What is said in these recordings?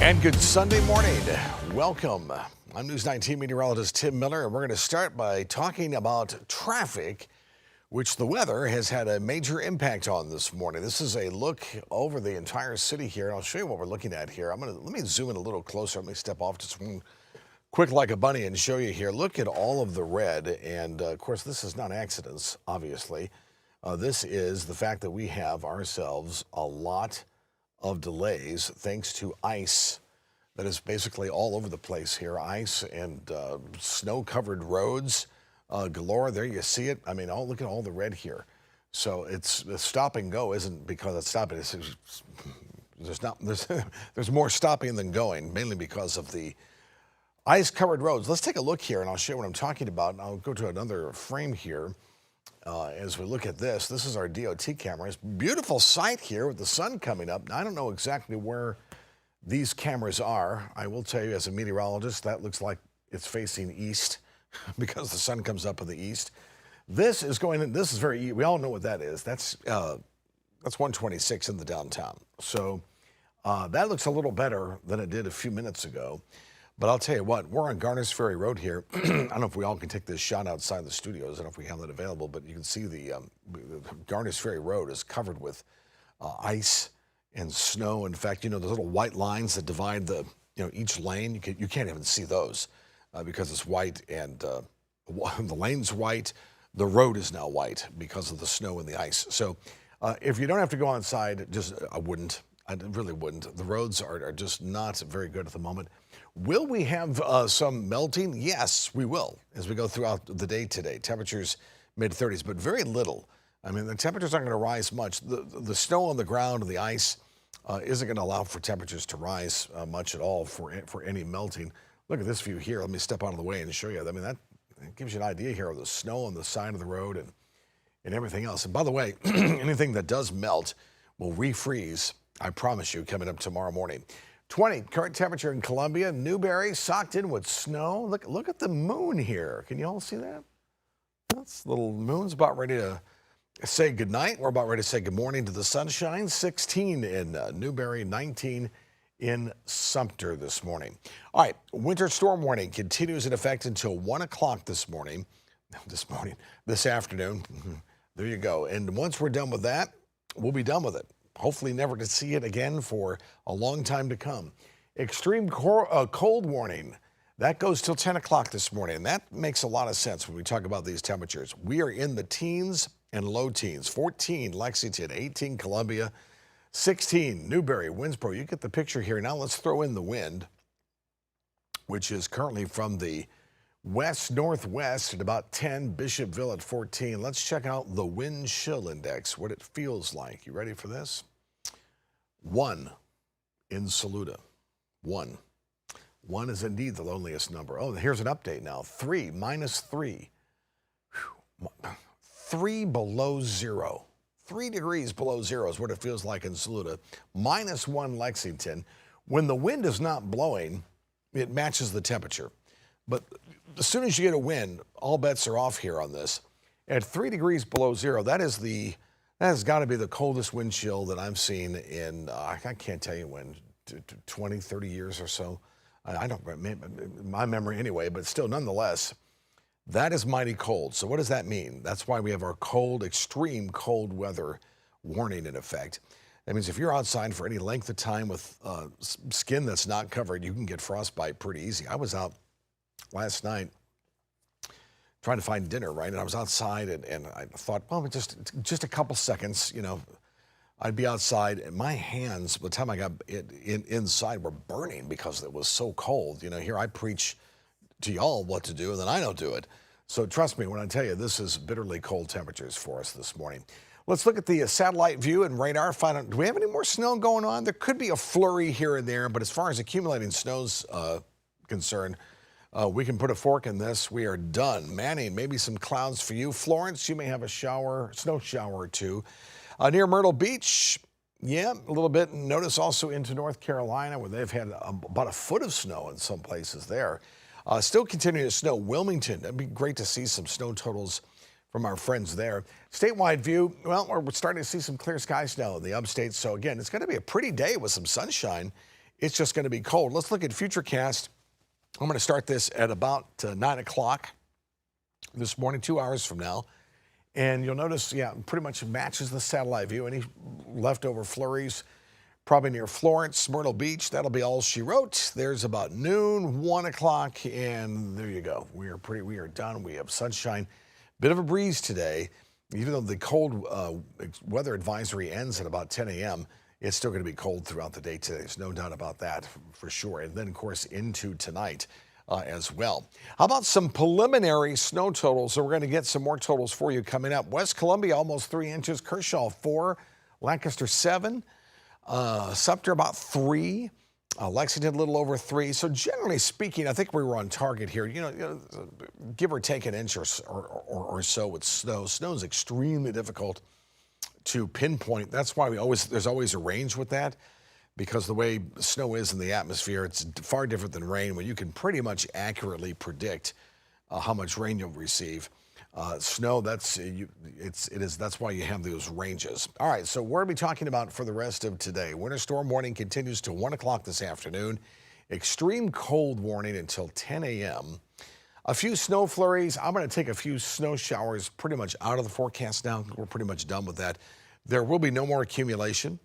And good Sunday morning. Welcome. I'm News 19 meteorologist Tim Miller, and we're going to start by talking about traffic, which the weather has had a major impact on this morning. This is a look over the entire city here, and I'll show you what we're looking at here. Let me zoom in a little closer. Let me step off just one quick like a bunny and show you here. Look at all of the red, and of course, this is not accidents, obviously. This is the fact that we have ourselves a lot of delays thanks to ice that is basically all over the place here. Ice and snow-covered roads galore. There you see it. I mean, look at all the red here. So it's the stop and go isn't because it's stopping. There's more stopping than going, mainly because of the ice-covered roads. Let's take a look here, and I'll show you what I'm talking about. And I'll go to another frame here. As we look at this is our DOT cameras. Beautiful sight here with the sun coming up. Now, I don't know exactly where these cameras are. I will tell you as a meteorologist, that looks like it's facing east because the sun comes up in the east. This is we all know what that is. That's 126 in the downtown. So that looks a little better than it did a few minutes ago. But I'll tell you what, we're on Garners Ferry Road here. I don't know if we all can take this shot outside the studios. I don't know if we have that available, but you can see the Garners Ferry Road is covered with ice and snow. In fact, those little white lines that divide each lane, you can't even see those because it's white and the lane's white. The road is now white because of the snow and the ice. So if you don't have to go outside, I really wouldn't. The roads are just not very good at the moment. Will we have some melting? Yes, we will as we go throughout the day today. Temperatures mid-30s, but very little. I mean, the temperatures aren't going to rise much. The snow on the ground and the ice isn't going to allow for temperatures to rise much at all for any melting. Look at this view here. Let me step out of the way and show you. I mean, that gives you an idea here of the snow on the side of the road and everything else. And by the way, anything that does melt will refreeze, I promise you, coming up tomorrow morning. 20 current temperature in Columbia. Newberry socked in with snow. Look at the moon here. Can you all see that? This little moon's about ready to say goodnight. We're about ready to say good morning to the sunshine. 16 in Newberry, 19 in Sumter this morning. All right, winter storm warning continues in effect until 1 o'clock this afternoon. There you go. And once we're done with that, we'll be done with it. Hopefully never to see it again for a long time to come. Extreme cold warning. That goes till 10 o'clock this morning. And that makes a lot of sense when we talk about these temperatures. We are in the teens and low teens. 14 Lexington, 18 Columbia, 16 Newberry, Winnsboro. You get the picture here. Now let's throw in the wind, which is currently from the west-northwest at about 10, Bishopville at 14. Let's check out the wind chill index, what it feels like. You ready for this? 1 in Saluda. 1. 1 is indeed the loneliest number. Oh, here's an update now. 3, -3. 3 below zero. 3 degrees below zero is what it feels like in Saluda. -1 Lexington. When the wind is not blowing, it matches the temperature. But as soon as you get a wind, all bets are off here on this. At 3 degrees below zero, that has got to be the coldest wind chill that I've seen in, I can't tell you when, 20, 30 years or so. I don't, my memory anyway, but still, nonetheless, that is mighty cold. So what does that mean? That's why we have our extreme cold weather warning in effect. That means if you're outside for any length of time with skin that's not covered, you can get frostbite pretty easy. I was out last night trying to find dinner, right? And I was outside and I thought, well, just a couple seconds, I'd be outside and my hands, by the time I got inside, were burning because it was so cold. Here I preach to y'all what to do and then I don't do it. So trust me when I tell you this is bitterly cold temperatures for us this morning. Let's look at the satellite view and radar. Find out, do we have any more snow going on? There could be a flurry here and there, but as far as accumulating snow's concerned, we can put a fork in this. We are done. Manning, maybe some clouds for you. Florence, you may have a snow shower or two. Near Myrtle Beach, yeah, a little bit. Notice also into North Carolina where they've had about a foot of snow in some places there. Still continuing to snow. Wilmington, that'd be great to see some snow totals from our friends there. Statewide view, well, we're starting to see some clear skies now in the upstate. So again, it's going to be a pretty day with some sunshine It's just going to be cold. Let's look at Futurecast. I'm going to start this at about 9 o'clock this morning, 2 hours from now. And you'll notice, pretty much matches the satellite view. Any leftover flurries, probably near Florence, Myrtle Beach. That'll be all she wrote. There's about noon, 1 o'clock, and there you go. We are done. We have sunshine. Bit of a breeze today. Even though the cold weather advisory ends at about 10 a.m., it's still going to be cold throughout the day today. There's no doubt about that for sure. And then, of course, into tonight as well. How about some preliminary snow totals? So we're going to get some more totals for you coming up. West Columbia, almost 3 inches. Kershaw, 4. Lancaster, 7. Sumter, about 3. Lexington, a little over 3. So generally speaking, I think we were on target here. Give or take an inch or so with snow. Snow is extremely difficult to pinpoint. That's why there's always a range with that, because the way snow is in the atmosphere, it's far different than rain, when you can pretty much accurately predict how much rain you'll receive. Snow, that's why you have those ranges. All right, so what are we talking about for the rest of today? Winter storm warning continues to 1 o'clock this afternoon. Extreme cold warning until 10 a.m. A few snow flurries. I'm going to take a few snow showers pretty much out of the forecast now. We're pretty much done with that. There will be no more accumulation.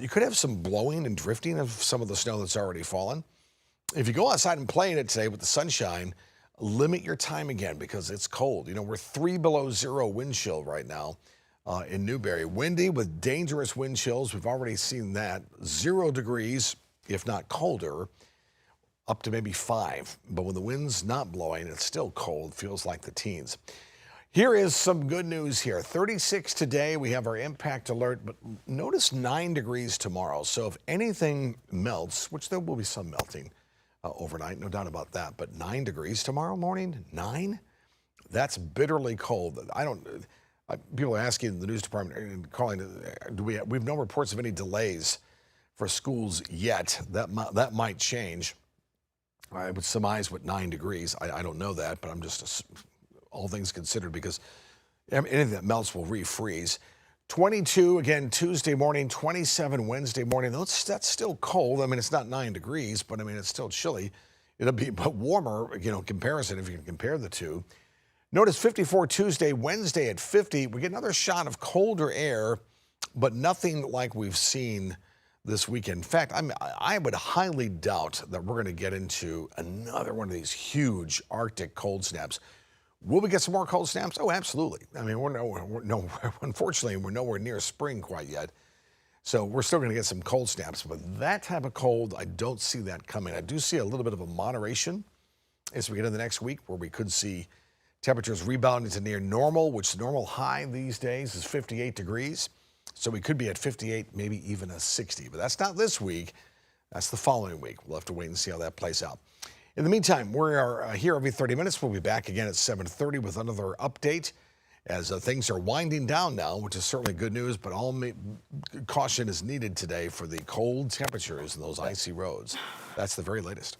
You could have some blowing and drifting of some of the snow that's already fallen. If you go outside and play in it today with the sunshine, limit your time again because it's cold. We're 3 below zero wind chill right now in Newberry. Windy with dangerous wind chills. We've already seen that. 0 degrees, if not colder, up to maybe 5. But when the wind's not blowing, it's still cold. Feels like the teens. Here is some good news here. 36 today. We have our impact alert, but notice 9 degrees tomorrow. So if anything melts, which there will be some melting overnight, no doubt about that, but 9 degrees tomorrow morning, 9? That's bitterly cold. People are asking the news department and calling, we have no reports of any delays for schools yet. That might change. I would surmise with 9 degrees. I don't know that, but I'm just all things considered, because anything that melts will refreeze. 22 again Tuesday morning, 27 Wednesday morning. That's still cold. I mean, it's not 9 degrees, but I mean, it's still chilly. It'll be warmer, comparison if you can compare the two. Notice 54 Tuesday, Wednesday at 50. We get another shot of colder air, but nothing like we've seen this weekend. In fact, I would highly doubt that we're going to get into another one of these huge Arctic cold snaps. Will we get some more cold snaps? Oh, absolutely. I mean, unfortunately, we're nowhere near spring quite yet. So we're still going to get some cold snaps, but that type of cold, I don't see that coming. I do see a little bit of a moderation as we get into the next week, where we could see temperatures rebounding to near normal, which the normal high these days is 58 degrees. So we could be at 58, maybe even a 60. But that's not this week. That's the following week. We'll have to wait and see how that plays out. In the meantime, we are here every 30 minutes. We'll be back again at 7:30 with another update as things are winding down now, which is certainly good news, but all caution is needed today for the cold temperatures and those icy roads. That's the very latest.